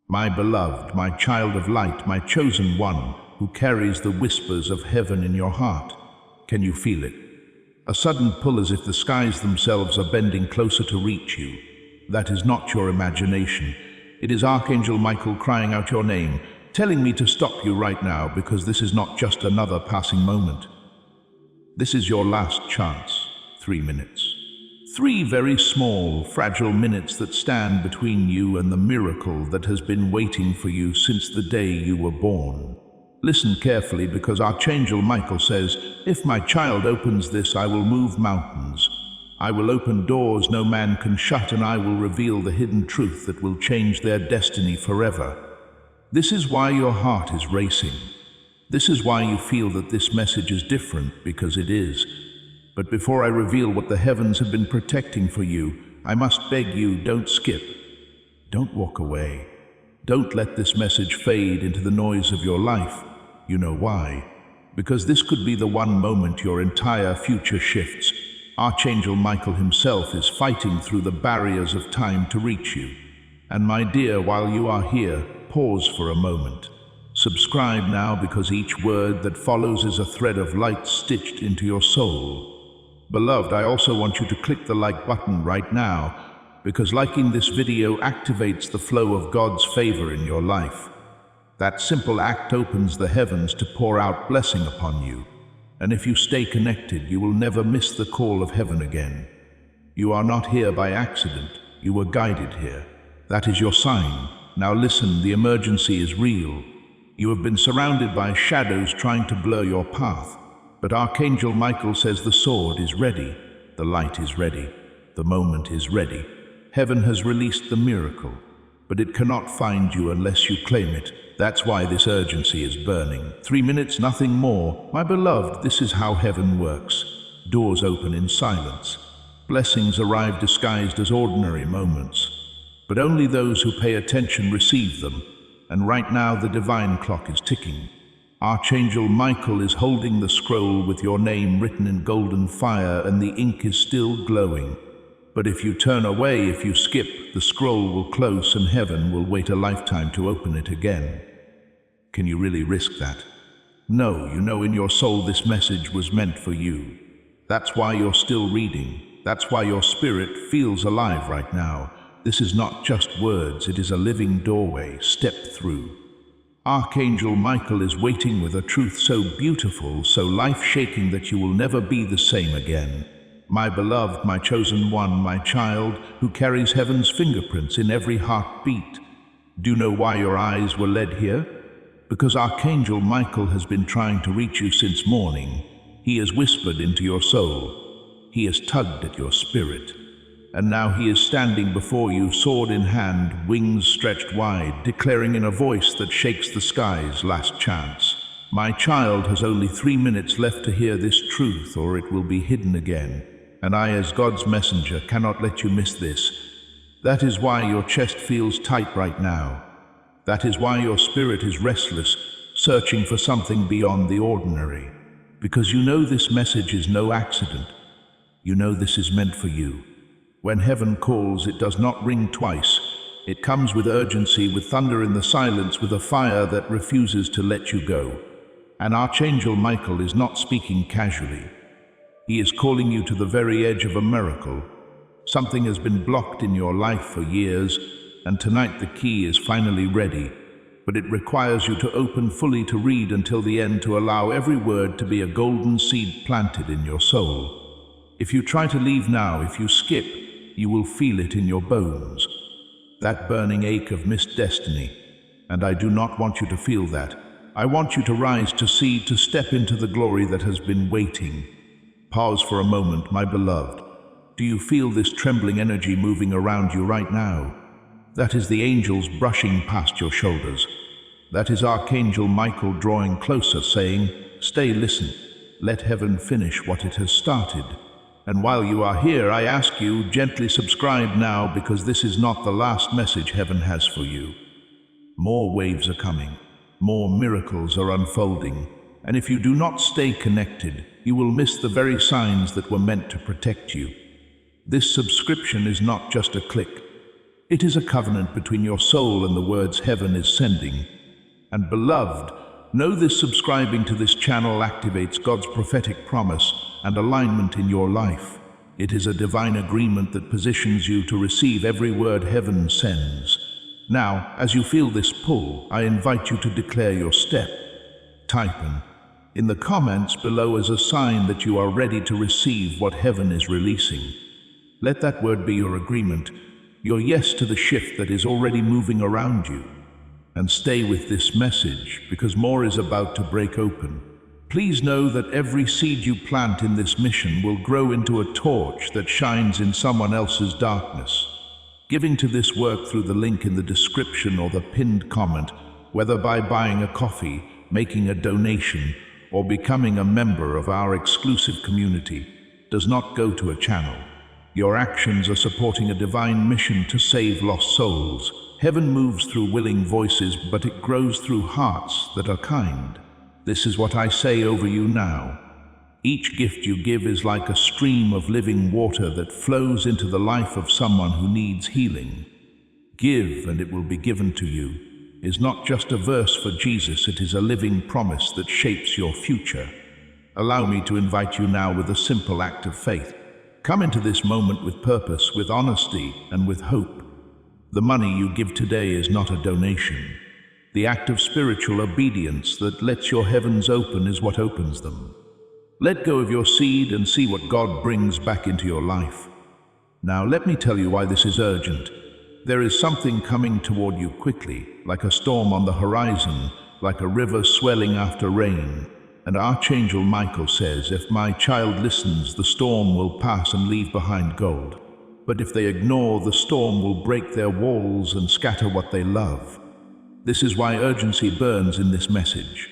My beloved, my child of light, my chosen one, who carries the whispers of heaven in your heart. Can you feel it? A sudden pull as if the skies themselves are bending closer to reach you. That is not your imagination. It is Archangel Michael crying out your name, telling me to stop you right now, because this is not just another passing moment. This is your last chance. 3 minutes. 3 very small, fragile minutes that stand between you and the miracle that has been waiting for you since the day you were born. Listen carefully, because Archangel Michael says, if my child opens this, I will move mountains. I will open doors no man can shut, and I will reveal the hidden truth that will change their destiny forever. This is why your heart is racing. This is why you feel that this message is different, because it is. But before I reveal what the heavens have been protecting for you, I must beg you, don't skip. Don't walk away. Don't let this message fade into the noise of your life. You know why? Because this could be the one moment your entire future shifts. Archangel Michael himself is fighting through the barriers of time to reach you. And my dear, while you are here, pause for a moment. Subscribe now, because each word that follows is a thread of light stitched into your soul. Beloved, I also want you to click the like button right now, because liking this video activates the flow of God's favor in your life. That simple act opens the heavens to pour out blessing upon you. And if you stay connected, you will never miss the call of heaven again. You are not here by accident. You were guided here. That is your sign. Now listen, the emergency is real. You have been surrounded by shadows trying to blur your path. But Archangel Michael says the sword is ready. The light is ready. The moment is ready. Heaven has released the miracle, but it cannot find you unless you claim it. That's why this urgency is burning. 3 minutes, nothing more. My beloved, this is how heaven works. Doors open in silence. Blessings arrive disguised as ordinary moments. But only those who pay attention receive them. And right now the divine clock is ticking. Archangel Michael is holding the scroll with your name written in golden fire, and the ink is still glowing. But if you turn away, if you skip, the scroll will close and heaven will wait a lifetime to open it again. Can you really risk that? No, you know in your soul this message was meant for you. That's why you're still reading. That's why your spirit feels alive right now. This is not just words, it is a living doorway. Step through. Archangel Michael is waiting with a truth so beautiful, so life-shaking, that you will never be the same again. My beloved, my chosen one, my child, who carries heaven's fingerprints in every heartbeat. Do you know why your eyes were led here? Because Archangel Michael has been trying to reach you since morning. He has whispered into your soul. He has tugged at your spirit. And now he is standing before you, sword in hand, wings stretched wide, declaring in a voice that shakes the skies, last chance. My child has only 3 minutes left to hear this truth, or it will be hidden again. And I, as God's messenger, cannot let you miss this. That is why your chest feels tight right now. That is why your spirit is restless, searching for something beyond the ordinary. Because you know this message is no accident. You know this is meant for you. When heaven calls, it does not ring twice. It comes with urgency, with thunder in the silence, with a fire that refuses to let you go. And Archangel Michael is not speaking casually. He is calling you to the very edge of a miracle. Something has been blocked in your life for years, and tonight the key is finally ready. But it requires you to open fully, to read until the end, to allow every word to be a golden seed planted in your soul. If you try to leave now, if you skip, you will feel it in your bones. That burning ache of missed destiny. And I do not want you to feel that. I want you to rise, to see, to step into the glory that has been waiting. Pause for a moment, my beloved. Do you feel this trembling energy moving around you right now? That is the angels brushing past your shoulders. That is Archangel Michael drawing closer, saying, stay, listen. Let heaven finish what it has started. And while you are here, I ask you, gently subscribe now, because this is not the last message heaven has for you. More waves are coming. More miracles are unfolding. And if you do not stay connected, you will miss the very signs that were meant to protect you. This subscription is not just a click. It is a covenant between your soul and the words heaven is sending. And beloved, know this: subscribing to this channel activates God's prophetic promise and alignment in your life. It is a divine agreement that positions you to receive every word heaven sends. Now, as you feel this pull, I invite you to declare your step. Type in the comments below as a sign that you are ready to receive what heaven is releasing. Let that word be your agreement, your yes to the shift that is already moving around you. And stay with this message, because more is about to break open. Please know that every seed you plant in this mission will grow into a torch that shines in someone else's darkness. Giving to this work through the link in the description or the pinned comment, whether by buying a coffee, making a donation, or becoming a member of our exclusive community, does not go to a channel. Your actions are supporting a divine mission to save lost souls. Heaven moves through willing voices, but it grows through hearts that are kind. This is what I say over you now. Each gift you give is like a stream of living water that flows into the life of someone who needs healing. Give, and it will be given to you is not just a verse for Jesus, it is a living promise that shapes your future. Allow me to invite you now with a simple act of faith. Come into this moment with purpose, with honesty, and with hope. The money you give today is not a donation. The act of spiritual obedience that lets your heavens open is what opens them. Let go of your seed and see what God brings back into your life. Now let me tell you why this is urgent. There is something coming toward you quickly, like a storm on the horizon, like a river swelling after rain. And Archangel Michael says, if my child listens, the storm will pass and leave behind gold. But if they ignore, the storm will break their walls and scatter what they love. This is why urgency burns in this message.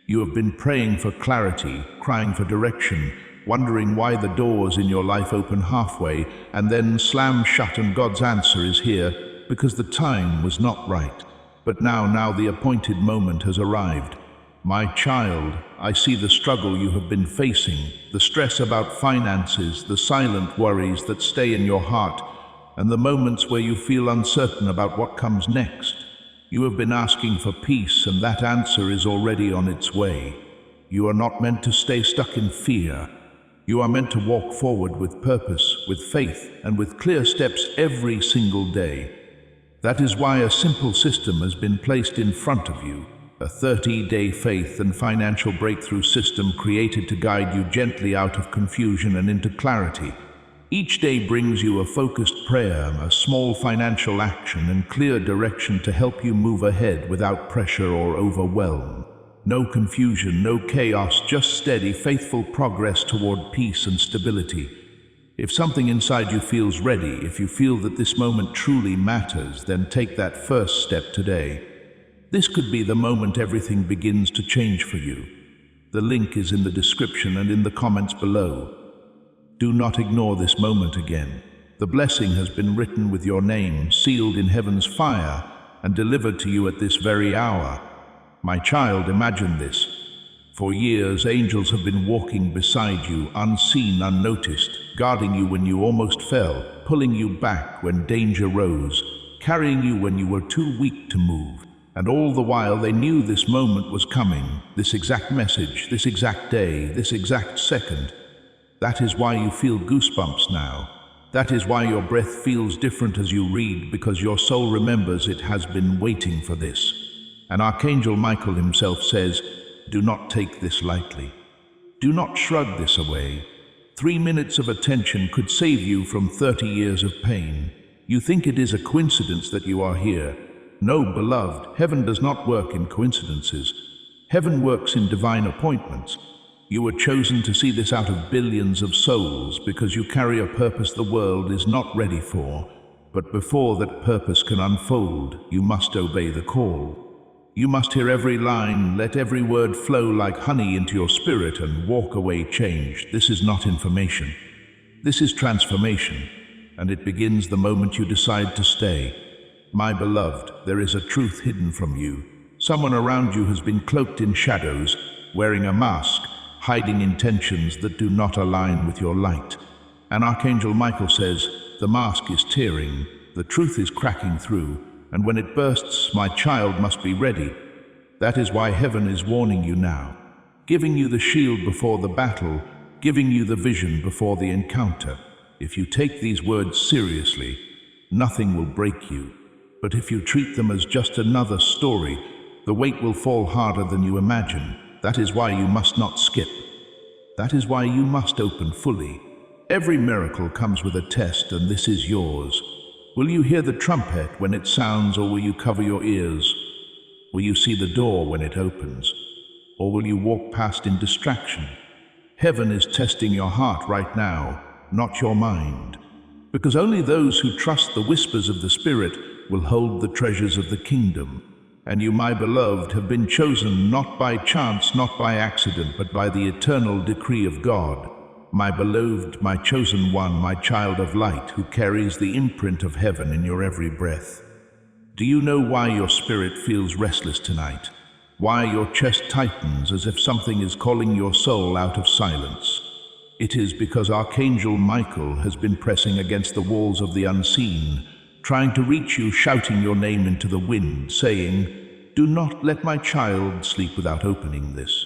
You have been praying for clarity, crying for direction, wondering why the doors in your life open halfway and then slam shut, and God's answer is here, because the time was not right. But now the appointed moment has arrived. My child, I see the struggle you have been facing, the stress about finances, the silent worries that stay in your heart, and the moments where you feel uncertain about what comes next. You have been asking for peace, and that answer is already on its way. You are not meant to stay stuck in fear. You are meant to walk forward with purpose, with faith, and with clear steps every single day. That is why a simple system has been placed in front of you, a 30-day faith and financial breakthrough system created to guide you gently out of confusion and into clarity. Each day brings you a focused prayer, a small financial action, and clear direction to help you move ahead without pressure or overwhelm. No confusion, no chaos, just steady, faithful progress toward peace and stability. If something inside you feels ready, if you feel that this moment truly matters, then take that first step today. This could be the moment everything begins to change for you. The link is in the description and in the comments below. Do not ignore this moment again. The blessing has been written with your name, sealed in heaven's fire, and delivered to you at this very hour. My child, imagine this. For years, angels have been walking beside you, unseen, unnoticed, guarding you when you almost fell, pulling you back when danger rose, carrying you when you were too weak to move. And all the while they knew this moment was coming, this exact message, this exact day, this exact second. That is why you feel goosebumps now. That is why your breath feels different as you read, because your soul remembers it has been waiting for this. And Archangel Michael himself says, do not take this lightly. Do not shrug this away. 3 minutes of attention could save you from 30 years of pain. You think it is a coincidence that you are here. No, beloved, heaven does not work in coincidences. Heaven works in divine appointments. You were chosen to see this out of billions of souls because you carry a purpose the world is not ready for. But before that purpose can unfold, you must obey the call. You must hear every line, let every word flow like honey into your spirit, and walk away changed. This is not information. This is transformation, and it begins the moment you decide to stay. My beloved, there is a truth hidden from you. Someone around you has been cloaked in shadows, wearing a mask, hiding intentions that do not align with your light. And Archangel Michael says, the mask is tearing, The truth is cracking through, and when it bursts, my child must be ready. That is why heaven is warning you now, giving you the shield before the battle, giving you the vision before the encounter. If you take these words seriously, nothing will break you. But if you treat them as just another story, the weight will fall harder than you imagine. That is why you must not skip. That is why you must open fully. Every miracle comes with a test, and this is yours. Will you hear the trumpet when it sounds, or will you cover your ears? Will you see the door when it opens, or will you walk past in distraction? Heaven is testing your heart right now, not your mind. Because only those who trust the whispers of the Spirit will hold the treasures of the kingdom. And you, my beloved, have been chosen not by chance, not by accident, but by the eternal decree of God. My beloved, my chosen one, my child of light, who carries the imprint of heaven in your every breath. Do you know why your spirit feels restless tonight? Why your chest tightens as if something is calling your soul out of silence? It is because Archangel Michael has been pressing against the walls of the unseen, trying to reach you, shouting your name into the wind, saying, "Do not let my child sleep without opening this.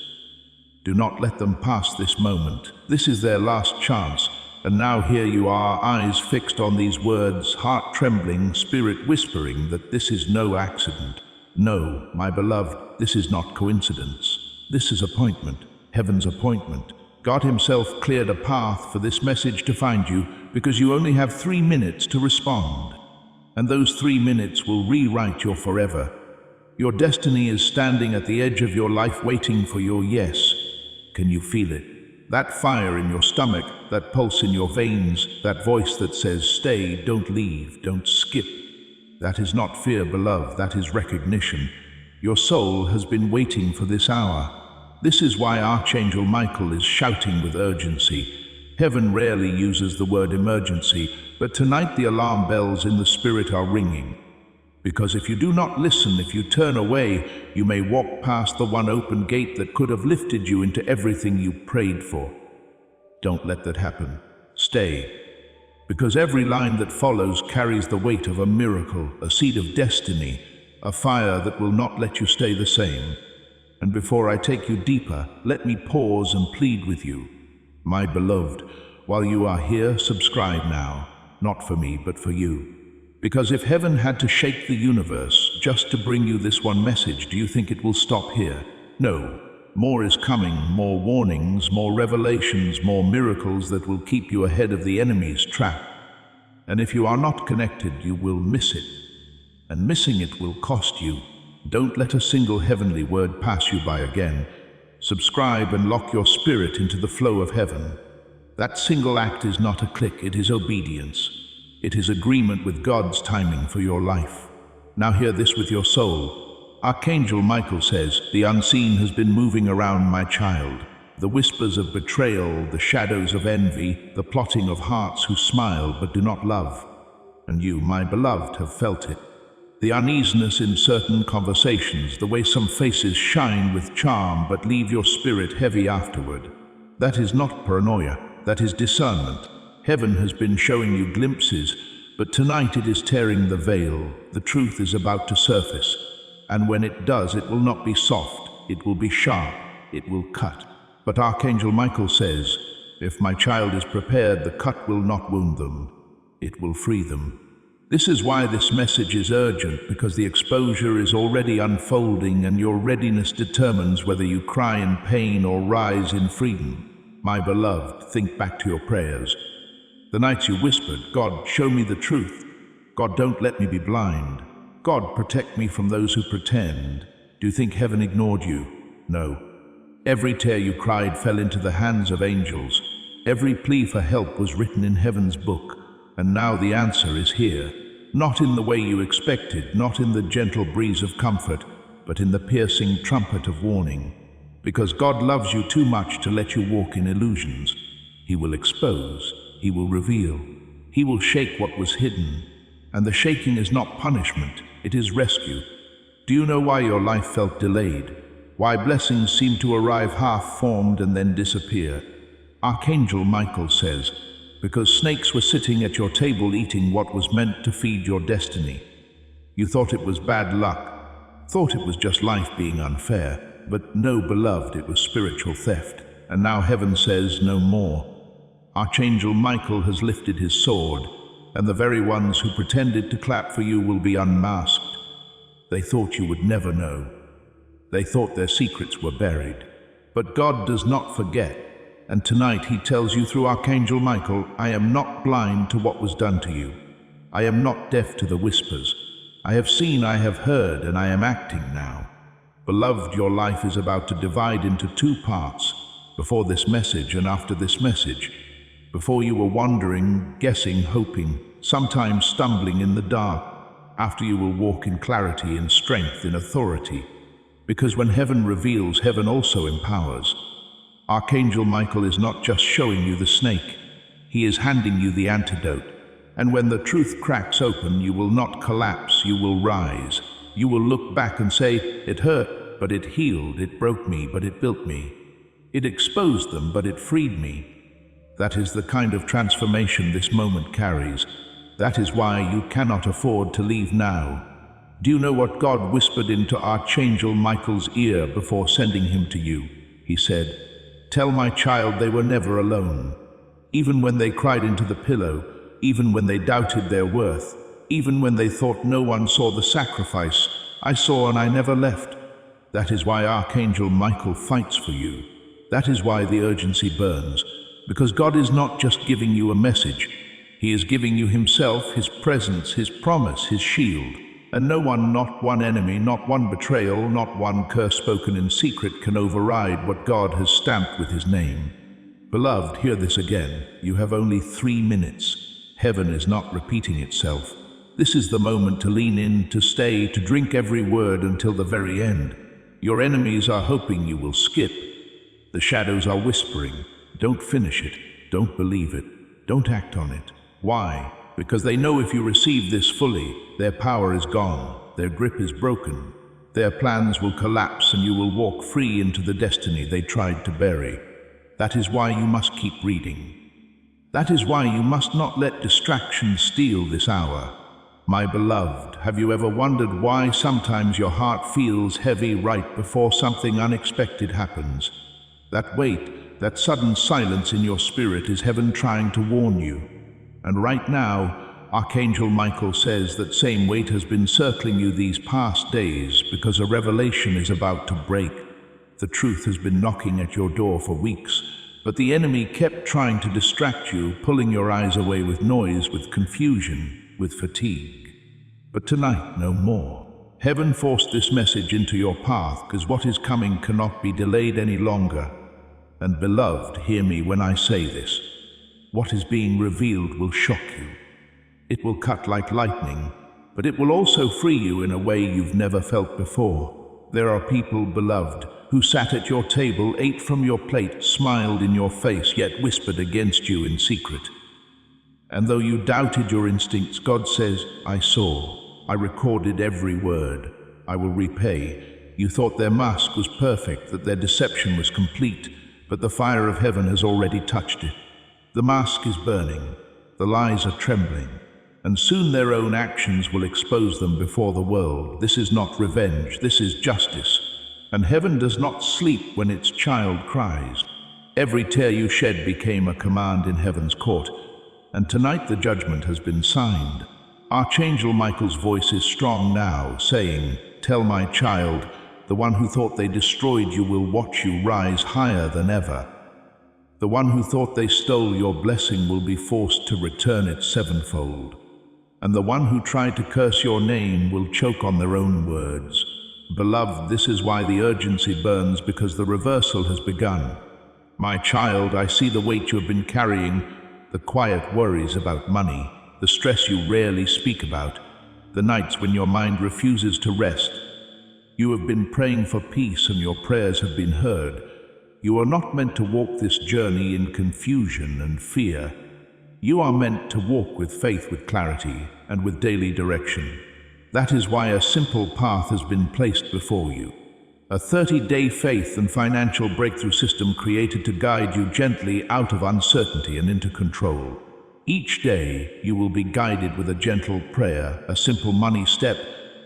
Do not let them pass this moment. This is their last chance." And now here you are, eyes fixed on these words, heart trembling, spirit whispering that this is no accident. No, my beloved, this is not coincidence. This is appointment, heaven's appointment. God himself cleared a path for this message to find you because you only have 3 minutes to respond. And those 3 minutes will rewrite your forever. Your destiny is standing at the edge of your life waiting for your yes. Can you feel it? That fire in your stomach, that pulse in your veins, that voice that says, "Stay, don't leave, don't skip." That is not fear, beloved, that is recognition. Your soul has been waiting for this hour. This is why Archangel Michael is shouting with urgency. Heaven rarely uses the word emergency, but tonight the alarm bells in the spirit are ringing. Because if you do not listen, if you turn away, you may walk past the one open gate that could have lifted you into everything you prayed for. Don't let that happen. Stay. Because every line that follows carries the weight of a miracle, a seed of destiny, a fire that will not let you stay the same. And before I take you deeper, let me pause and plead with you. My beloved, while you are here, subscribe now, not for me, but for you. Because if heaven had to shake the universe just to bring you this one message, do you think it will stop here? No. More is coming, more warnings, more revelations, more miracles that will keep you ahead of the enemy's trap. And if you are not connected, you will miss it. And missing it will cost you. Don't let a single heavenly word pass you by again. Subscribe and lock your spirit into the flow of heaven. That single act is not a click, it is obedience. It is agreement with God's timing for your life. Now hear this with your soul. Archangel Michael says, "The unseen has been moving around my child. The whispers of betrayal, the shadows of envy, the plotting of hearts who smile but do not love. And you, my beloved, have felt it. The uneasiness in certain conversations, the way some faces shine with charm but leave your spirit heavy afterward. That is not paranoia, that is discernment. Heaven has been showing you glimpses, but tonight it is tearing the veil. The truth is about to surface. And when it does, it will not be soft, it will be sharp, it will cut. But Archangel Michael says, if my child is prepared, the cut will not wound them, it will free them. This is why this message is urgent, because the exposure is already unfolding and your readiness determines whether you cry in pain or rise in freedom. My beloved, think back to your prayers. The nights you whispered, "God, show me the truth. God, don't let me be blind. God, protect me from those who pretend." Do you think heaven ignored you? No. Every tear you cried fell into the hands of angels. Every plea for help was written in heaven's book. And now the answer is here. Not in the way you expected, not in the gentle breeze of comfort, but in the piercing trumpet of warning. Because God loves you too much to let you walk in illusions. He will expose. He will reveal. He will shake what was hidden. And the shaking is not punishment, it is rescue. Do you know why your life felt delayed? Why blessings seem to arrive half-formed and then disappear? Archangel Michael says, because snakes were sitting at your table eating what was meant to feed your destiny. You thought it was bad luck, thought it was just life being unfair, but no, beloved, it was spiritual theft. And now heaven says no more. Archangel Michael has lifted his sword, and the very ones who pretended to clap for you will be unmasked. They thought you would never know. They thought their secrets were buried. But God does not forget, and tonight he tells you through Archangel Michael, I am not blind to what was done to you. I am not deaf to the whispers. I have seen, I have heard, and I am acting now. Beloved, your life is about to divide into two parts, before this message and after this message. Before you were wandering, guessing, hoping, sometimes stumbling in the dark. After you will walk in clarity, in strength, in authority. Because when heaven reveals, heaven also empowers. Archangel Michael is not just showing you the snake. He is handing you the antidote. And when the truth cracks open, you will not collapse, you will rise. You will look back and say, it hurt, but it healed. It broke me, but it built me. It exposed them, but it freed me. That is the kind of transformation this moment carries. That is why you cannot afford to leave now. Do you know what God whispered into Archangel Michael's ear before sending him to you? He said, tell my child they were never alone. Even when they cried into the pillow, even when they doubted their worth, even when they thought no one saw the sacrifice, I saw and I never left. That is why Archangel Michael fights for you. That is why the urgency burns. Because God is not just giving you a message. He is giving you himself, his presence, his promise, his shield. And no one, not one enemy, not one betrayal, not one curse spoken in secret can override what God has stamped with his name. Beloved, hear this again. You have only 3 minutes. Heaven is not repeating itself. This is the moment to lean in, to stay, to drink every word until the very end. Your enemies are hoping you will skip. The shadows are whispering. Don't finish it. Don't believe it. Don't act on it. Why? Because they know if you receive this fully, their power is gone, their grip is broken, their plans will collapse and you will walk free into the destiny they tried to bury. That is why you must keep reading. That is why you must not let distractions steal this hour. My beloved, have you ever wondered why sometimes your heart feels heavy right before something unexpected happens? That weight, that sudden silence in your spirit is heaven trying to warn you. And right now, Archangel Michael says that same weight has been circling you these past days because a revelation is about to break. The truth has been knocking at your door for weeks, but the enemy kept trying to distract you, pulling your eyes away with noise, with confusion, with fatigue. But tonight, no more. Heaven forced this message into your path because what is coming cannot be delayed any longer. And beloved, hear me when I say this. What is being revealed will shock you. It will cut like lightning, but it will also free you in a way you've never felt before. There are people, beloved, who sat at your table, ate from your plate, smiled in your face, yet whispered against you in secret. And though you doubted your instincts, God says, I saw. I recorded every word. I will repay. You thought their mask was perfect, that their deception was complete, but the fire of heaven has already touched it. The mask is burning, the lies are trembling, and soon their own actions will expose them before the world. This is not revenge, this is justice. And heaven does not sleep when its child cries. Every tear you shed became a command in heaven's court, and tonight the judgment has been signed. Archangel Michael's voice is strong now, saying, tell my child, the one who thought they destroyed you will watch you rise higher than ever. The one who thought they stole your blessing will be forced to return it sevenfold. And the one who tried to curse your name will choke on their own words. Beloved, this is why the urgency burns, because the reversal has begun. My child, I see the weight you have been carrying, the quiet worries about money, the stress you rarely speak about, the nights when your mind refuses to rest. You have been praying for peace and your prayers have been heard. You are not meant to walk this journey in confusion and fear. You are meant to walk with faith, with clarity, and with daily direction. That is why a simple path has been placed before you. A 30-day faith and financial breakthrough system created to guide you gently out of uncertainty and into control. Each day you will be guided with a gentle prayer, a simple money step,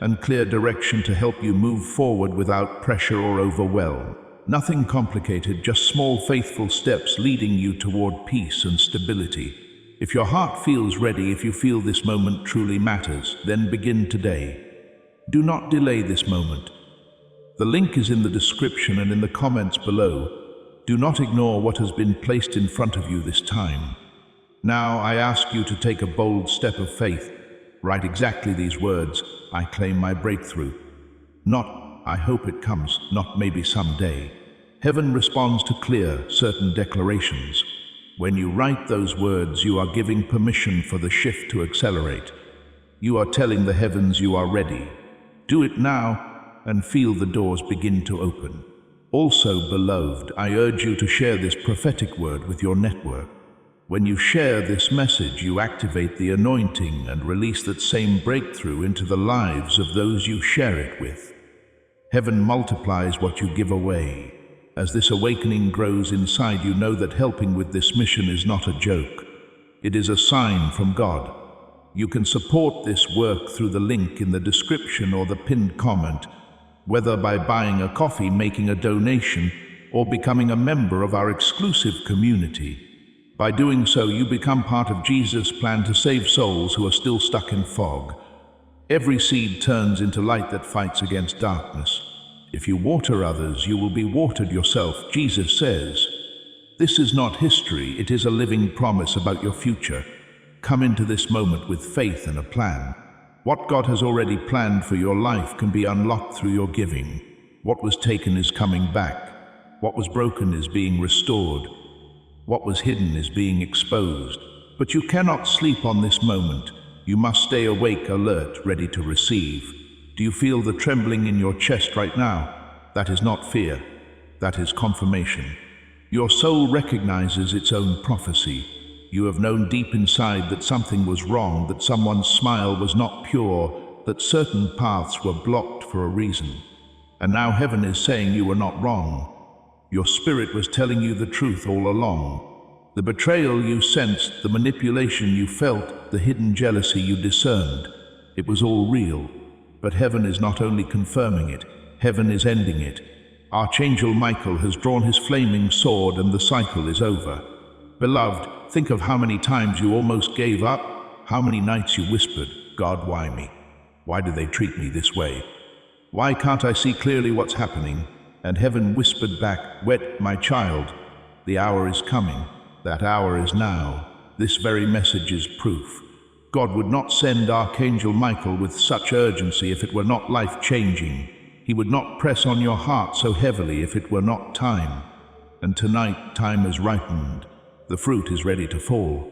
and clear direction to help you move forward without pressure or overwhelm. Nothing complicated, just small faithful steps leading you toward peace and stability. If your heart feels ready, if you feel this moment truly matters, then begin today. Do not delay this moment. The link is in the description and in the comments below. Do not ignore what has been placed in front of you this time. Now I ask you to take a bold step of faith. Write exactly these words: I claim my breakthrough. Not, I hope it comes, not maybe someday. Heaven responds to clear, certain declarations. When you write those words, you are giving permission for the shift to accelerate. You are telling the heavens you are ready. Do it now and feel the doors begin to open. Also, beloved, I urge you to share this prophetic word with your network. When you share this message, you activate the anointing and release that same breakthrough into the lives of those you share it with. Heaven multiplies what you give away. As this awakening grows inside you, know that helping with this mission is not a joke. It is a sign from God. You can support this work through the link in the description or the pinned comment, whether by buying a coffee, making a donation, or becoming a member of our exclusive community. By doing so, you become part of Jesus' plan to save souls who are still stuck in fog. Every seed turns into light that fights against darkness. If you water others, you will be watered yourself, Jesus says. This is not history, it is a living promise about your future. Come into this moment with faith and a plan. What God has already planned for your life can be unlocked through your giving. What was taken is coming back. What was broken is being restored. What was hidden is being exposed. But you cannot sleep on this moment. You must stay awake, alert, ready to receive. Do you feel the trembling in your chest right now? That is not fear. That is confirmation. Your soul recognizes its own prophecy. You have known deep inside that something was wrong, that someone's smile was not pure, that certain paths were blocked for a reason. And now heaven is saying you were not wrong. Your spirit was telling you the truth all along. The betrayal you sensed, the manipulation you felt, the hidden jealousy you discerned, it was all real. But heaven is not only confirming it, heaven is ending it. Archangel Michael has drawn his flaming sword and the cycle is over. Beloved, think of how many times you almost gave up, how many nights you whispered, God, why me? Why do they treat me this way? Why can't I see clearly what's happening? And heaven whispered back, wait, my child, the hour is coming. That hour is now. This very message is proof. God would not send Archangel Michael with such urgency if it were not life-changing. He would not press on your heart so heavily if it were not time. And tonight, time has ripened. The fruit is ready to fall.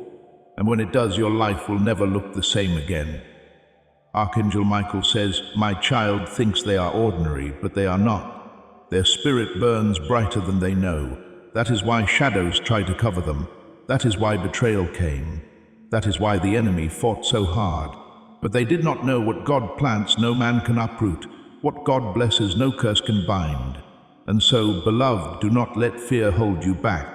And when it does, your life will never look the same again. Archangel Michael says, my child thinks they are ordinary, but they are not. Their spirit burns brighter than they know. That is why shadows try to cover them. That is why betrayal came. That is why the enemy fought so hard. But they did not know what God plants, no man can uproot. What God blesses, no curse can bind. And so, beloved, do not let fear hold you back.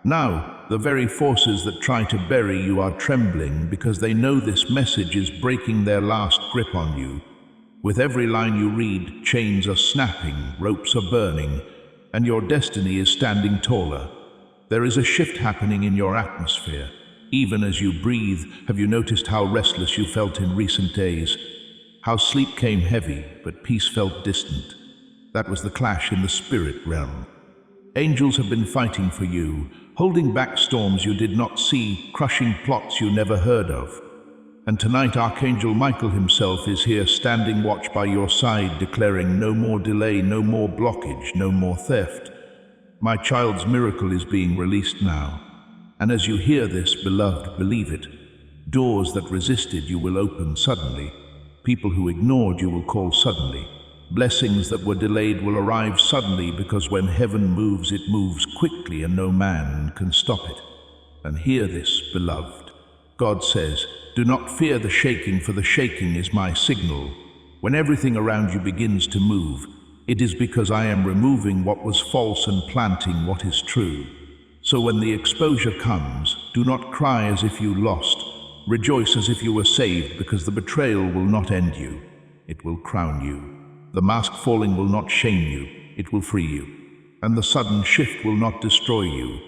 Now, the very forces that try to bury you are trembling because they know this message is breaking their last grip on you. With every line you read, chains are snapping, ropes are burning, and your destiny is standing taller. There is a shift happening in your atmosphere. Even as you breathe, have you noticed how restless you felt in recent days? How sleep came heavy, but peace felt distant? That was the clash in the spirit realm. Angels have been fighting for you, holding back storms you did not see, crushing plots you never heard of. And tonight Archangel Michael himself is here standing watch by your side, declaring no more delay, no more blockage, no more theft. My child's miracle is being released now. And as you hear this, beloved, believe it. Doors that resisted you will open suddenly. People who ignored you will call suddenly. Blessings that were delayed will arrive suddenly, because when heaven moves, it moves quickly and no man can stop it. And hear this, beloved. God says, do not fear the shaking, for the shaking is my signal. When everything around you begins to move, it is because I am removing what was false and planting what is true. So when the exposure comes, do not cry as if you lost. Rejoice as if you were saved, because the betrayal will not end you. It will crown you. The mask falling will not shame you. It will free you. And the sudden shift will not destroy you.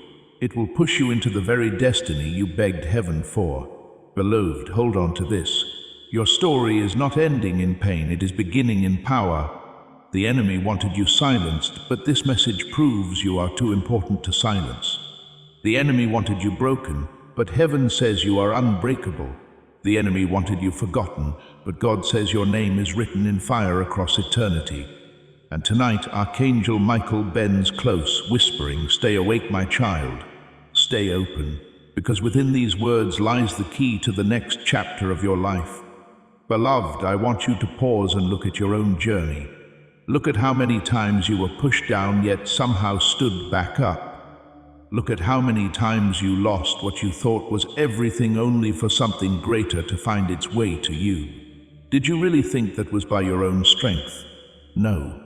It will push you into the very destiny you begged heaven for. Beloved, hold on to this. Your story is not ending in pain, it is beginning in power. The enemy wanted you silenced, but this message proves you are too important to silence. The enemy wanted you broken, but heaven says you are unbreakable. The enemy wanted you forgotten, but God says your name is written in fire across eternity. And tonight, Archangel Michael bends close, whispering, "Stay awake, my child. Stay open, because within these words lies the key to the next chapter of your life." Beloved, I want you to pause and look at your own journey. Look at how many times you were pushed down yet somehow stood back up. Look at how many times you lost what you thought was everything only for something greater to find its way to you. Did you really think that was by your own strength? No.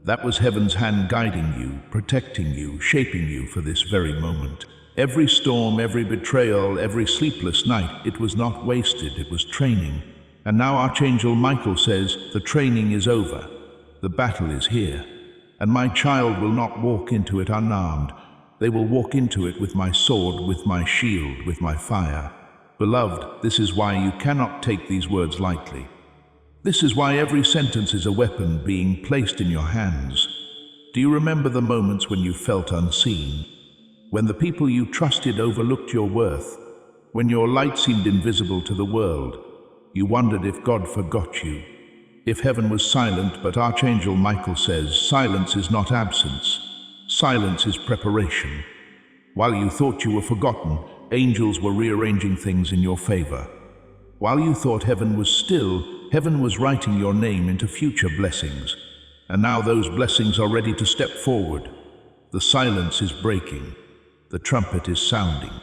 That was heaven's hand guiding you, protecting you, shaping you for this very moment. Every storm, every betrayal, every sleepless night, it was not wasted, it was training. And now Archangel Michael says, the training is over. The battle is here. And my child will not walk into it unarmed. They will walk into it with my sword, with my shield, with my fire. Beloved, this is why you cannot take these words lightly. This is why every sentence is a weapon being placed in your hands. Do you remember the moments when you felt unseen? When the people you trusted overlooked your worth? When your light seemed invisible to the world? You wondered if God forgot you, if heaven was silent, but Archangel Michael says, silence is not absence. Silence is preparation. While you thought you were forgotten, angels were rearranging things in your favor. While you thought heaven was still, heaven was writing your name into future blessings. And now those blessings are ready to step forward. The silence is breaking. The trumpet is sounding.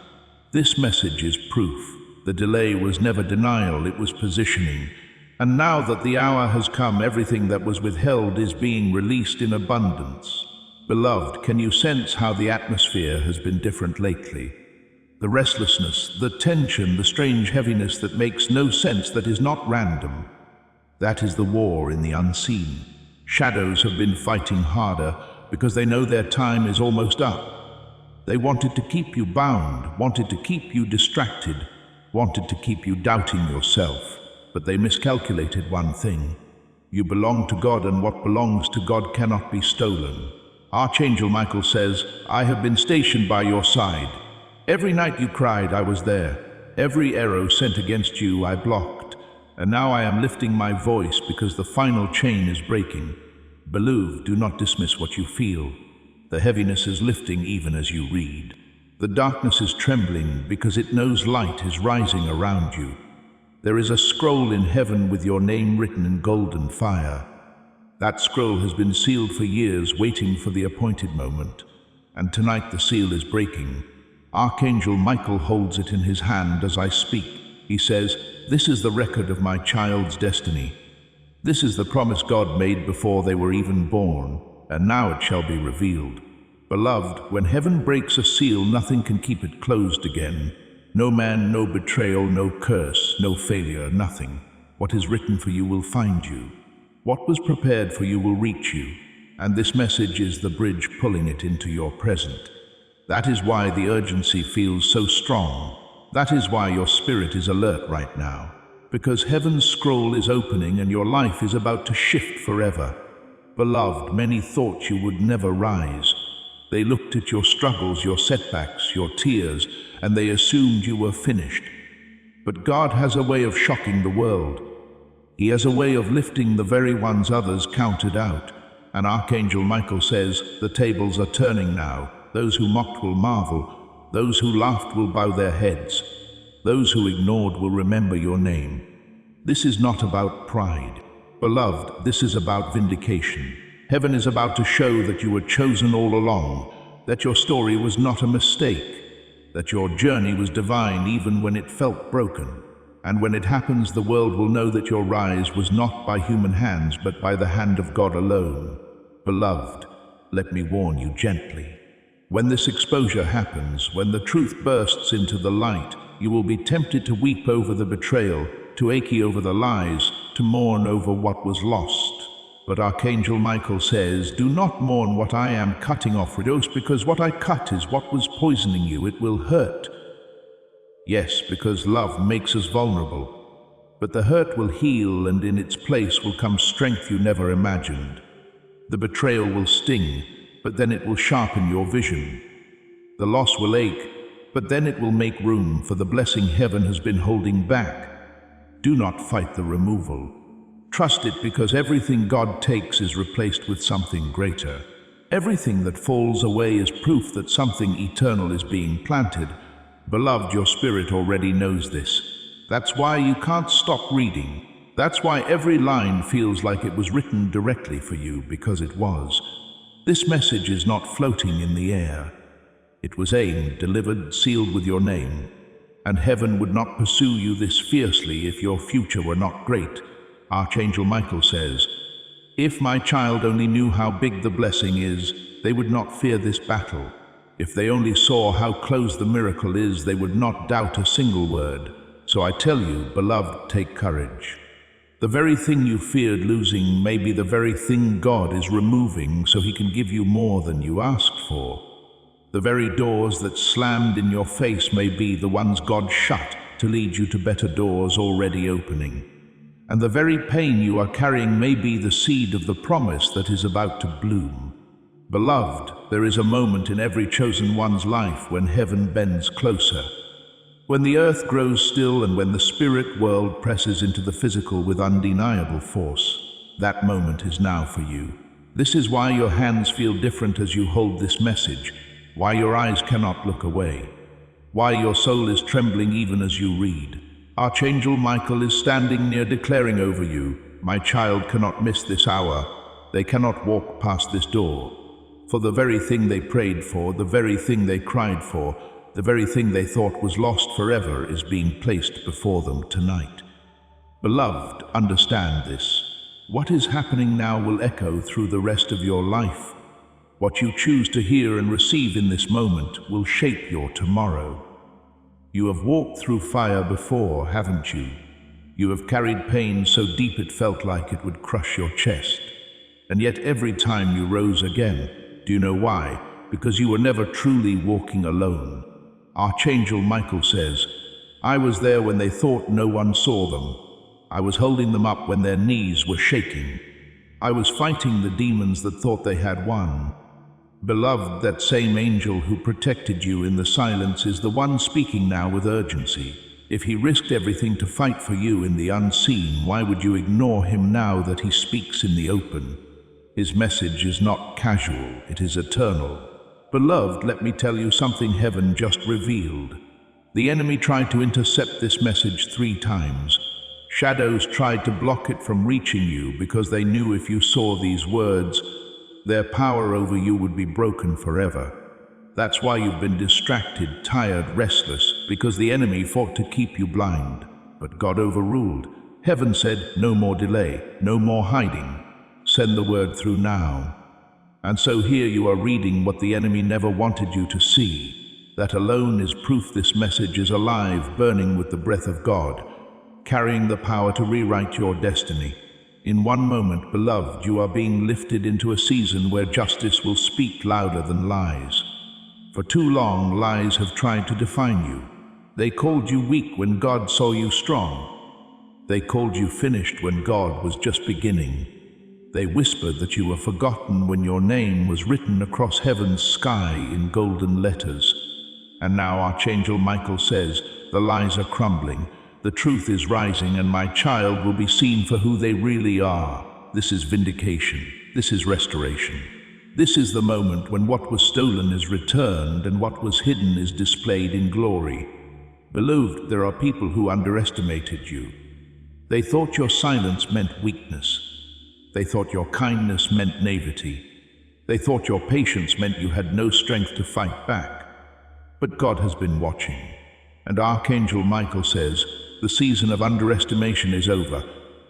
This message is proof. The delay was never denial, it was positioning. And now that the hour has come, everything that was withheld is being released in abundance. Beloved, can you sense how the atmosphere has been different lately? The restlessness, the tension, the strange heaviness that makes no sense, that is not random. That is the war in the unseen. Shadows have been fighting harder because they know their time is almost up. They wanted to keep you bound, wanted to keep you distracted, wanted to keep you doubting yourself, but they miscalculated one thing. You belong to God, and what belongs to God cannot be stolen. Archangel Michael says, I have been stationed by your side. Every night you cried, I was there. Every arrow sent against you, I blocked. And now I am lifting my voice because the final chain is breaking. Beloved, do not dismiss what you feel. The heaviness is lifting even as you read. The darkness is trembling because it knows light is rising around you. There is a scroll in heaven with your name written in golden fire. That scroll has been sealed for years, waiting for the appointed moment. And tonight the seal is breaking. Archangel Michael holds it in his hand as I speak. He says, this is the record of my child's destiny. This is the promise God made before they were even born, and now it shall be revealed. Beloved, when heaven breaks a seal, nothing can keep it closed again. No man, no betrayal, no curse, no failure, nothing. What is written for you will find you. What was prepared for you will reach you. And this message is the bridge pulling it into your present. That is why the urgency feels so strong. That is why your spirit is alert right now. Because heaven's scroll is opening and your life is about to shift forever. Beloved, many thought you would never rise. They looked at your struggles, your setbacks, your tears, and they assumed you were finished. But God has a way of shocking the world. He has a way of lifting the very ones others counted out. And Archangel Michael says, the tables are turning now. Those who mocked will marvel. Those who laughed will bow their heads. Those who ignored will remember your name. This is not about pride. Beloved, this is about vindication. Heaven is about to show that you were chosen all along, that your story was not a mistake, that your journey was divine even when it felt broken. And when it happens, the world will know that your rise was not by human hands, but by the hand of God alone. Beloved, let me warn you gently. When this exposure happens, when the truth bursts into the light, You will be tempted to weep over the betrayal, to achy over the lies, to mourn over what was lost. But Archangel Michael says, do not mourn what I am cutting off, Ridos, because what I cut is what was poisoning you. It will hurt. Yes, because love makes us vulnerable. But the hurt will heal, and in its place will come strength you never imagined. The betrayal will sting, but then it will sharpen your vision. The loss will ache, but then it will make room for the blessing heaven has been holding back. Do not fight the removal. Trust it, because everything God takes is replaced with something greater. Everything that falls away is proof that something eternal is being planted. Beloved, your spirit already knows this. That's why you can't stop reading. That's why every line feels like it was written directly for you, because it was. This message is not floating in the air. It was aimed, delivered, sealed with your name. And heaven would not pursue you this fiercely if your future were not great. Archangel Michael says, if my child only knew how big the blessing is, they would not fear this battle. If they only saw how close the miracle is, they would not doubt a single word. So I tell you, beloved, take courage. The very thing you feared losing may be the very thing God is removing so He can give you more than you asked for. The very doors that slammed in your face may be the ones God shut to lead you to better doors already opening. And the very pain you are carrying may be the seed of the promise that is about to bloom. Beloved, there is a moment in every chosen one's life when heaven bends closer. When the earth grows still and when the spirit world presses into the physical with undeniable force, that moment is now for you. This is why your hands feel different as you hold this message, why your eyes cannot look away, why your soul is trembling even as you read. Archangel Michael is standing near, declaring over you, my child cannot miss this hour. They cannot walk past this door. For the very thing they prayed for, the very thing they cried for, the very thing they thought was lost forever is being placed before them tonight. Beloved, understand this. What is happening now will echo through the rest of your life. What you choose to hear and receive in this moment will shape your tomorrow. You have walked through fire before, haven't you? You have carried pain so deep it felt like it would crush your chest. And yet every time you rose again. Do you know why? Because you were never truly walking alone. Archangel Michael says, I was there when they thought no one saw them. I was holding them up when their knees were shaking. I was fighting the demons that thought they had won. Beloved, that same angel who protected you in the silence is the one speaking now with urgency. If he risked everything to fight for you in the unseen, why would you ignore him now that he speaks in the open? His message is not casual, it is eternal. Beloved, let me tell you something heaven just revealed. The enemy tried to intercept this message 3 times. Shadows tried to block it from reaching you because they knew if you saw these words, their power over you would be broken forever. That's why you've been distracted, tired, restless, because the enemy fought to keep you blind. But God overruled. Heaven said, no more delay, no more hiding. Send the word through now. And so here you are reading what the enemy never wanted you to see. That alone is proof this message is alive, burning with the breath of God, carrying the power to rewrite your destiny. In one moment, beloved, you are being lifted into a season where justice will speak louder than lies. For too long, lies have tried to define you. They called you weak when God saw you strong. They called you finished when God was just beginning. They whispered that you were forgotten when your name was written across heaven's sky in golden letters. And now Archangel Michael says, the lies are crumbling. The truth is rising, and my child will be seen for who they really are. This is vindication. This is restoration. This is the moment when what was stolen is returned and what was hidden is displayed in glory. Beloved, there are people who underestimated you. They thought your silence meant weakness. They thought your kindness meant naivety. They thought your patience meant you had no strength to fight back. But God has been watching. And Archangel Michael says, the season of underestimation is over.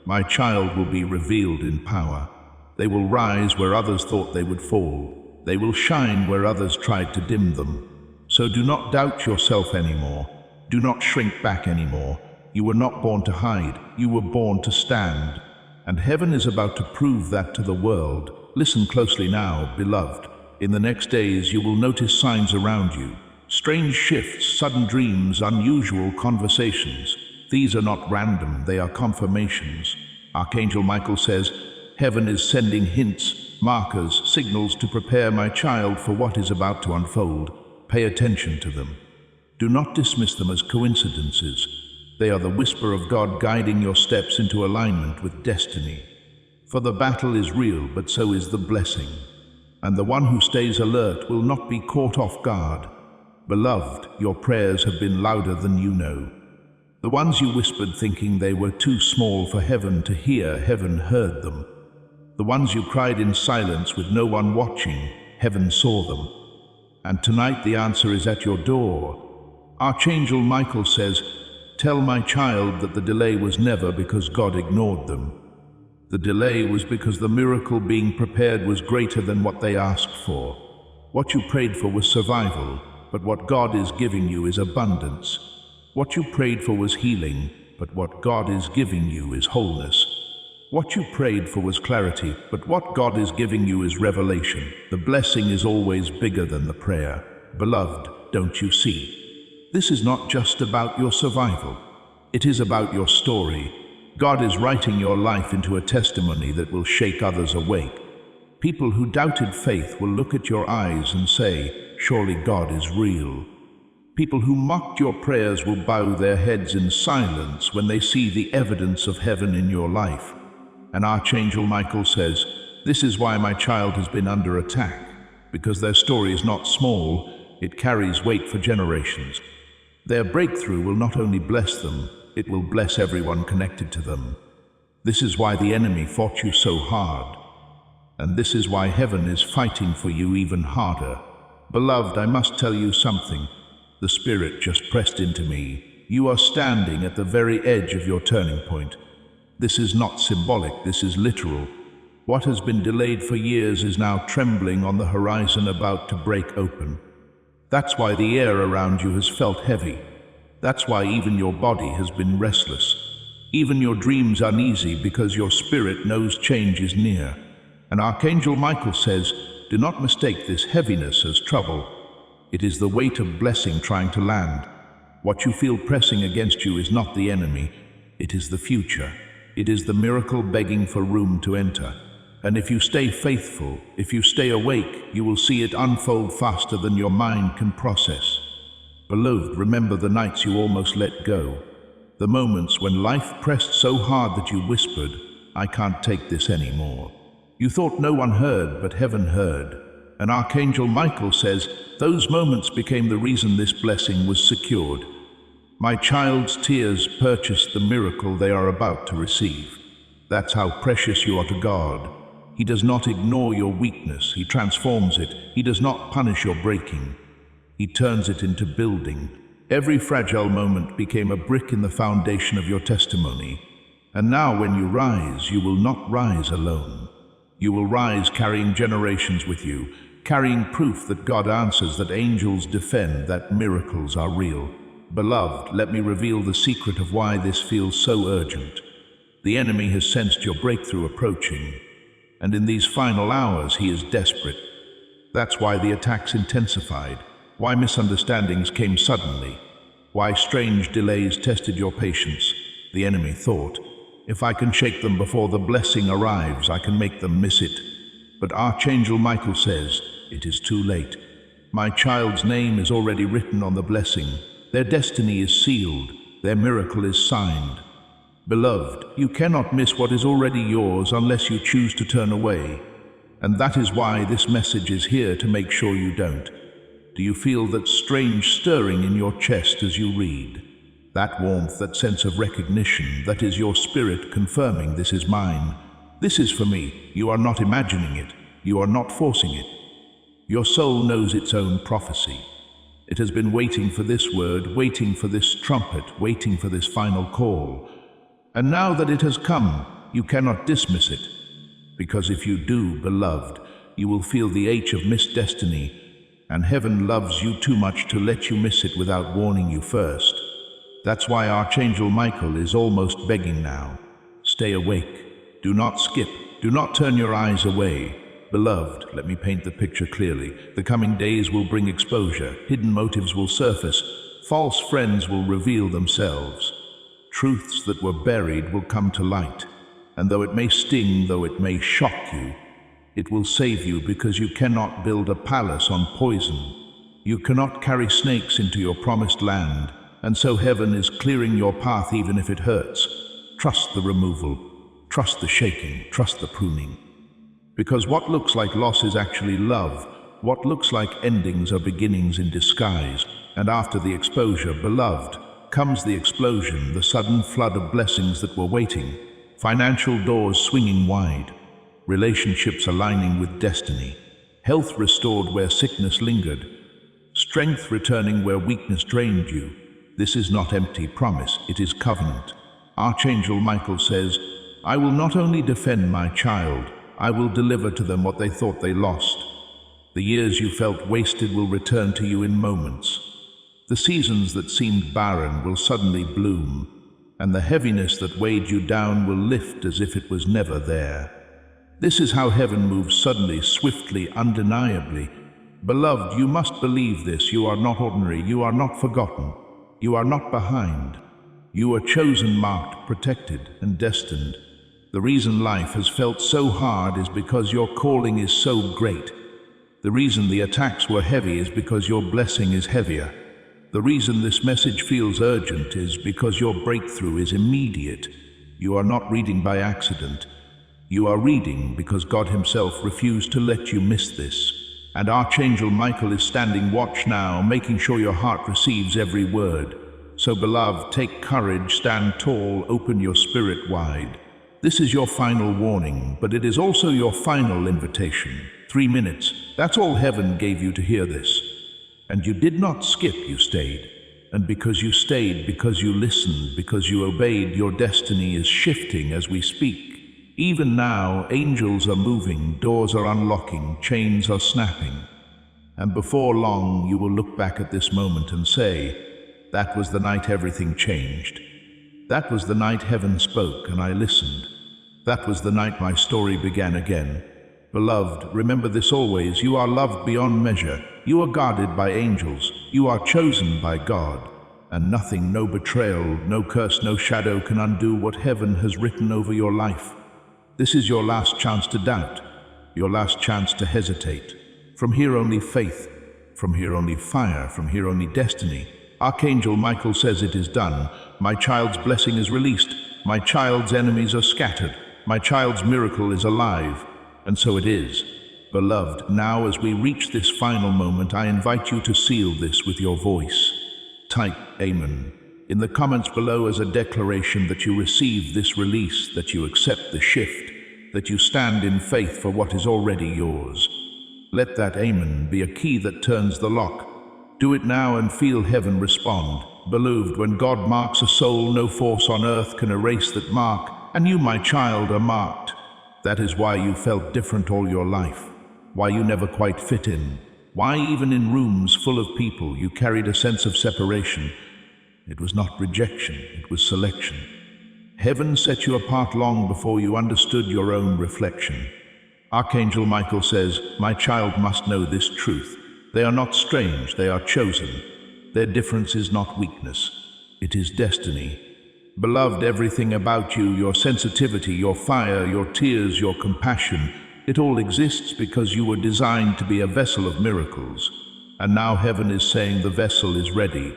My child will be revealed in power. They will rise where others thought they would fall. They will shine where others tried to dim them. So do not doubt yourself anymore. Do not shrink back anymore. You were not born to hide. You were born to stand. And heaven is about to prove that to the world. Listen closely now, beloved. In the next days, you will notice signs around you. Strange shifts, sudden dreams, unusual conversations. These are not random, they are confirmations. Archangel Michael says, heaven is sending hints, markers, signals to prepare my child for what is about to unfold. Pay attention to them. Do not dismiss them as coincidences. They are the whisper of God guiding your steps into alignment with destiny. For the battle is real, but so is the blessing. And the one who stays alert will not be caught off guard. Beloved, your prayers have been louder than you know. The ones you whispered thinking they were too small for heaven to hear, heaven heard them. The ones you cried in silence with no one watching, heaven saw them. And tonight the answer is at your door. Archangel Michael says, tell my child that the delay was never because God ignored them. The delay was because the miracle being prepared was greater than what they asked for. What you prayed for was survival, but what God is giving you is abundance. What you prayed for was healing, but what God is giving you is wholeness. What you prayed for was clarity, but what God is giving you is revelation. The blessing is always bigger than the prayer. Beloved, don't you see? This is not just about your survival. It is about your story. God is writing your life into a testimony that will shake others awake. People who doubted faith will look at your eyes and say, surely God is real. People who mocked your prayers will bow their heads in silence when they see the evidence of heaven in your life. And Archangel Michael says, this is why my child has been under attack, because their story is not small, it carries weight for generations. Their breakthrough will not only bless them, it will bless everyone connected to them. This is why the enemy fought you so hard. And this is why heaven is fighting for you even harder. Beloved, I must tell you something. The Spirit just pressed into me. You are standing at the very edge of your turning point. This is not symbolic, this is literal. What has been delayed for years is now trembling on the horizon, about to break open. That's why the air around you has felt heavy. That's why even your body has been restless. Even your dreams uneasy, because your spirit knows change is near. And Archangel Michael says, do not mistake this heaviness as trouble. It is the weight of blessing trying to land. What you feel pressing against you is not the enemy, it is the future. It is the miracle begging for room to enter. And if you stay faithful, if you stay awake, you will see it unfold faster than your mind can process. Beloved, remember the nights you almost let go. The moments when life pressed so hard that you whispered, I can't take this anymore. You thought no one heard, but heaven heard. And Archangel Michael says, those moments became the reason this blessing was secured. My child's tears purchased the miracle they are about to receive. That's how precious you are to God. He does not ignore your weakness, He transforms it. He does not punish your breaking. He turns it into building. Every fragile moment became a brick in the foundation of your testimony. And now when you rise, you will not rise alone. You will rise carrying generations with you, carrying proof that God answers, that angels defend, that miracles are real. Beloved, let me reveal the secret of why this feels so urgent. The enemy has sensed your breakthrough approaching, and in these final hours he is desperate. That's why the attacks intensified, why misunderstandings came suddenly, why strange delays tested your patience. The enemy thought, if I can shake them before the blessing arrives, I can make them miss it. But Archangel Michael says, it is too late. My child's name is already written on the blessing. Their destiny is sealed. Their miracle is signed. Beloved, you cannot miss what is already yours unless you choose to turn away. And that is why this message is here, to make sure you don't. Do you feel that strange stirring in your chest as you read? That warmth, that sense of recognition, that is your spirit confirming, this is mine. This is for me. You are not imagining it. You are not forcing it. Your soul knows its own prophecy. It has been waiting for this word, waiting for this trumpet, waiting for this final call. And now that it has come, you cannot dismiss it. Because if you do, beloved, you will feel the ache of missed destiny, and heaven loves you too much to let you miss it without warning you first. That's why Archangel Michael is almost begging now. Stay awake. Do not skip. Do not turn your eyes away. Beloved, let me paint the picture clearly. The coming days will bring exposure. Hidden motives will surface. False friends will reveal themselves. Truths that were buried will come to light. And though it may sting, though it may shock you, it will save you, because you cannot build a palace on poison. You cannot carry snakes into your promised land, and so heaven is clearing your path even if it hurts. Trust the removal, trust the shaking, trust the pruning. Because what looks like loss is actually love. What looks like endings are beginnings in disguise. And after the exposure, beloved, comes the explosion, the sudden flood of blessings that were waiting. Financial doors swinging wide, relationships aligning with destiny, health restored where sickness lingered, strength returning where weakness drained you. This is not empty promise, it is covenant. Archangel Michael says, I will not only defend my child, I will deliver to them what they thought they lost. The years you felt wasted will return to you in moments. The seasons that seemed barren will suddenly bloom, and the heaviness that weighed you down will lift as if it was never there. This is how heaven moves suddenly, swiftly, undeniably. Beloved, you must believe this. You are not ordinary. You are not forgotten. You are not behind. You are chosen, marked, protected, and destined. The reason life has felt so hard is because your calling is so great. The reason the attacks were heavy is because your blessing is heavier. The reason this message feels urgent is because your breakthrough is immediate. You are not reading by accident. You are reading because God Himself refused to let you miss this. And Archangel Michael is standing watch now, making sure your heart receives every word. So beloved, take courage, stand tall, open your spirit wide. This is your final warning, but it is also your final invitation. 3 minutes, that's all heaven gave you to hear this. And you did not skip, you stayed. And because you stayed, because you listened, because you obeyed, your destiny is shifting as we speak. Even now, angels are moving, doors are unlocking, chains are snapping. And before long, you will look back at this moment and say, that was the night everything changed. That was the night heaven spoke and I listened. That was the night my story began again. Beloved, remember this always. You are loved beyond measure. You are guarded by angels. You are chosen by God. And nothing, no betrayal, no curse, no shadow can undo what heaven has written over your life. This is your last chance to doubt, your last chance to hesitate. From here only faith, from here only fire, from here only destiny. Archangel Michael says it is done. My child's blessing is released. My child's enemies are scattered. My child's miracle is alive. And so it is. Beloved, now as we reach this final moment, I invite you to seal this with your voice. Type Amen in the comments below as a declaration that you receive this release, that you accept the shift, that you stand in faith for what is already yours. Let that Amen be a key that turns the lock. Do it now and feel heaven respond. Beloved, when God marks a soul, no force on earth can erase that mark, and you, my child, are marked. That is why you felt different all your life, why you never quite fit in, why even in rooms full of people you carried a sense of separation. It was not rejection, it was selection. Heaven set you apart long before you understood your own reflection. Archangel Michael says, my child must know this truth. They are not strange, they are chosen. Their difference is not weakness, it is destiny. Beloved, everything about you, your sensitivity, your fire, your tears, your compassion, it all exists because you were designed to be a vessel of miracles. And now heaven is saying the vessel is ready.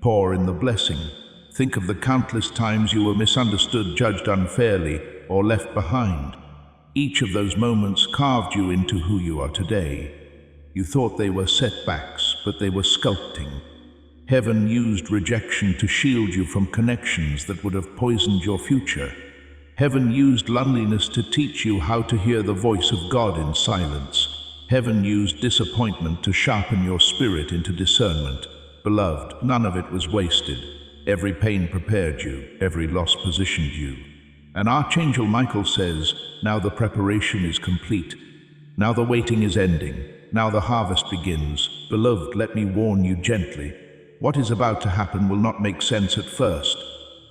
Pour in the blessing. Think of the countless times you were misunderstood, judged unfairly, or left behind. Each of those moments carved you into who you are today. You thought they were setbacks, but they were sculpting. Heaven used rejection to shield you from connections that would have poisoned your future. Heaven used loneliness to teach you how to hear the voice of God in silence. Heaven used disappointment to sharpen your spirit into discernment. Beloved, none of it was wasted. Every pain prepared you, every loss positioned you. And Archangel Michael says, now the preparation is complete. Now the waiting is ending. Now the harvest begins. Beloved, let me warn you gently. What is about to happen will not make sense at first.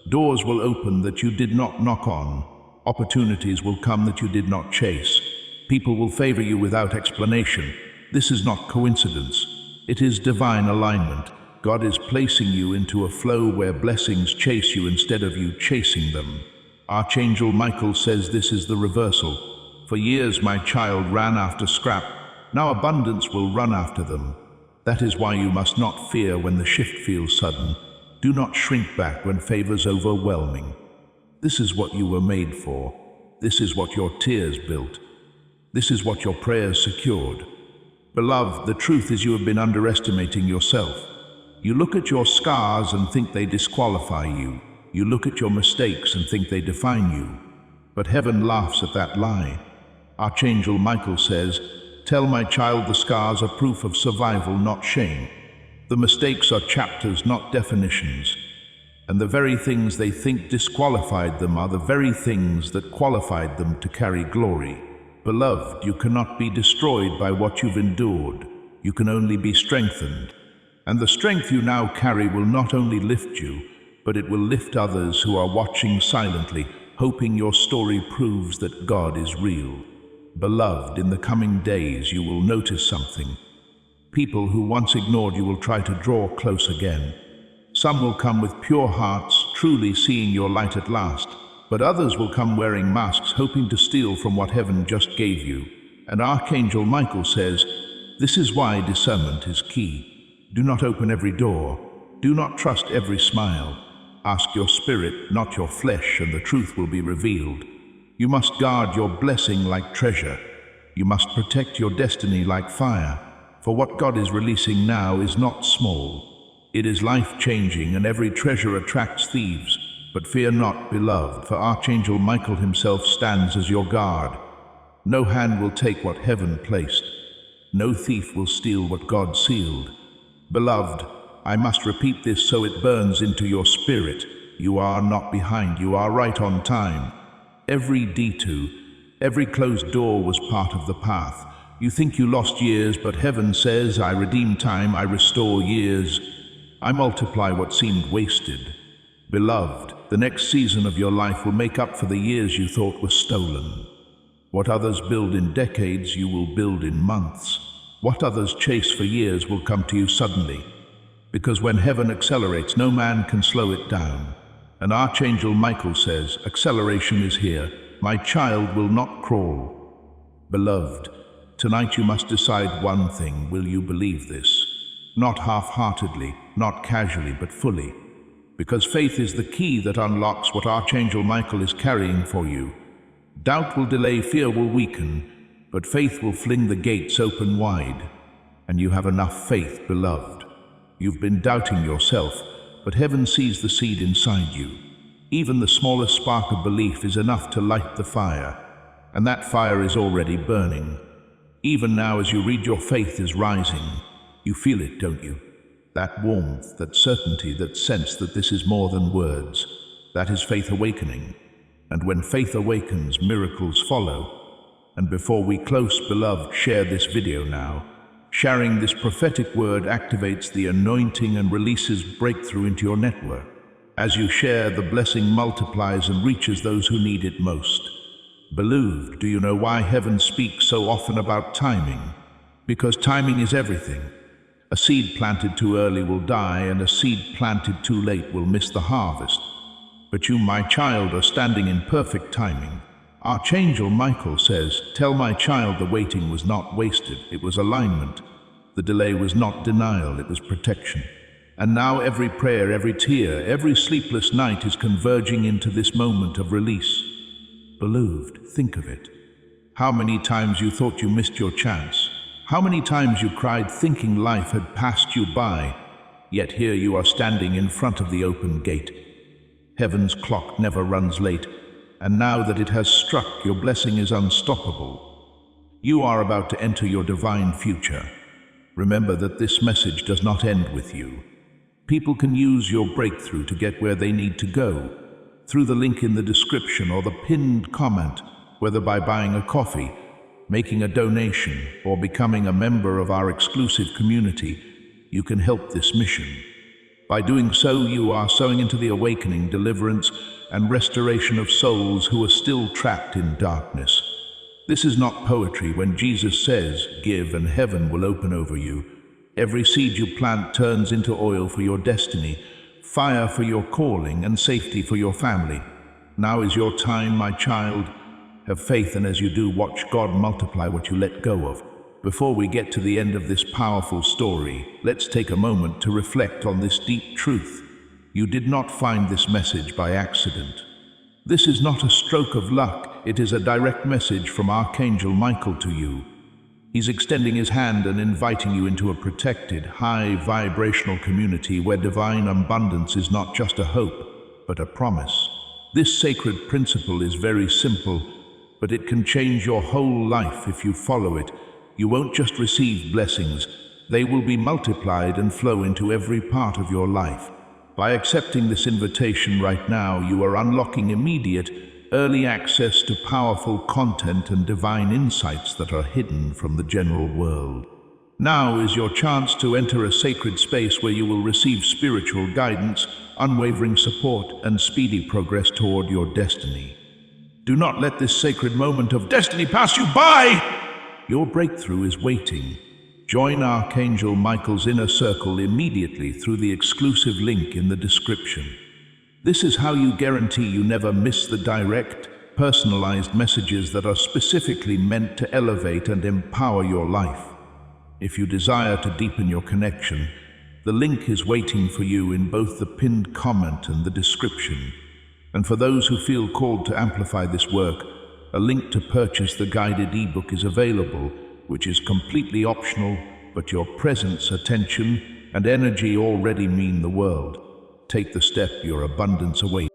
Doors will open that you did not knock on. Opportunities will come that you did not chase. People will favor you without explanation. This is not coincidence. It is divine alignment. God is placing you into a flow where blessings chase you instead of you chasing them. Archangel Michael says this is the reversal. For years my child ran after scrap. Now abundance will run after them. That is why you must not fear when the shift feels sudden. Do not shrink back when favor's overwhelming. This is what you were made for. This is what your tears built. This is what your prayers secured. Beloved, the truth is you have been underestimating yourself. You look at your scars and think they disqualify you. You look at your mistakes and think they define you. But heaven laughs at that lie. Archangel Michael says, "Tell my child the scars are proof of survival, not shame. The mistakes are chapters, not definitions. And the very things they think disqualified them are the very things that qualified them to carry glory." Beloved, you cannot be destroyed by what you've endured. You can only be strengthened. And the strength you now carry will not only lift you, but it will lift others who are watching silently, hoping your story proves that God is real. Beloved, in the coming days you will notice something. People who once ignored you will try to draw close again. Some will come with pure hearts, truly seeing your light at last, but others will come wearing masks, hoping to steal from what heaven just gave you. And Archangel Michael says, this is why discernment is key. Do not open every door. Do not trust every smile. Ask your spirit, not your flesh, and the truth will be revealed. You must guard your blessing like treasure. You must protect your destiny like fire. For what God is releasing now is not small. It is life-changing, and every treasure attracts thieves. But fear not, beloved, for Archangel Michael himself stands as your guard. No hand will take what heaven placed. No thief will steal what God sealed. Beloved, I must repeat this so it burns into your spirit. You are not behind, you are right on time. Every D2, every closed door was part of the path. You think you lost years, but heaven says, I redeem time, I restore years. I multiply what seemed wasted. Beloved, the next season of your life will make up for the years you thought were stolen. What others build in decades, you will build in months. What others chase for years will come to you suddenly. Because when heaven accelerates, no man can slow it down. And Archangel Michael says, acceleration is here. My child will not crawl. Beloved, tonight you must decide one thing. Will you believe this? Not half-heartedly, not casually, but fully. Because faith is the key that unlocks what Archangel Michael is carrying for you. Doubt will delay, fear will weaken, but faith will fling the gates open wide. And you have enough faith, beloved. You've been doubting yourself, but heaven sees the seed inside you. Even the smallest spark of belief is enough to light the fire, and that fire is already burning. Even now, as you read, your faith is rising. You feel it, don't you? That warmth, that certainty, that sense that this is more than words. That is faith awakening. And when faith awakens, miracles follow. And before we close, beloved, share this video now. Sharing this prophetic word activates the anointing and releases breakthrough into your network. As you share, the blessing multiplies and reaches those who need it most. Beloved, do you know why heaven speaks so often about timing? Because timing is everything. A seed planted too early will die, and a seed planted too late will miss the harvest. But you, my child, are standing in perfect timing. Archangel Michael says, tell my child the waiting was not wasted, it was alignment. The delay was not denial, it was protection. And now every prayer, every tear, every sleepless night is converging into this moment of release. Beloved, think of it. How many times you thought you missed your chance? How many times you cried thinking life had passed you by? Yet here you are standing in front of the open gate. Heaven's clock never runs late. And now that it has struck, your blessing is unstoppable. You are about to enter your divine future. Remember that this message does not end with you. People can use your breakthrough to get where they need to go, through the link in the description or the pinned comment, whether by buying a coffee, making a donation, or becoming a member of our exclusive community. You can help this mission. By doing so, you are sowing into the awakening, deliverance, and restoration of souls who are still trapped in darkness. This is not poetry. When Jesus says, "Give and heaven will open over you," every seed you plant turns into oil for your destiny, fire for your calling, and safety for your family. Now is your time, my child. Have faith, and as you do, watch God multiply what you let go of. Before we get to the end of this powerful story, let's take a moment to reflect on this deep truth. You did not find this message by accident. This is not a stroke of luck. It is a direct message from Archangel Michael to you. He's extending his hand and inviting you into a protected, high vibrational community where divine abundance is not just a hope, but a promise. This sacred principle is very simple, but it can change your whole life if you follow it. You won't just receive blessings, they will be multiplied and flow into every part of your life. By accepting this invitation right now, you are unlocking immediate, early access to powerful content and divine insights that are hidden from the general world. Now is your chance to enter a sacred space where you will receive spiritual guidance, unwavering support, and speedy progress toward your destiny. Do not let this sacred moment of destiny pass you by! Your breakthrough is waiting. Join Archangel Michael's inner circle immediately through the exclusive link in the description. This is how you guarantee you never miss the direct, personalized messages that are specifically meant to elevate and empower your life. If you desire to deepen your connection, the link is waiting for you in both the pinned comment and the description. And for those who feel called to amplify this work, a link to purchase the guided ebook is available, which is completely optional, but your presence, attention, and energy already mean the world. Take the step, your abundance awaits.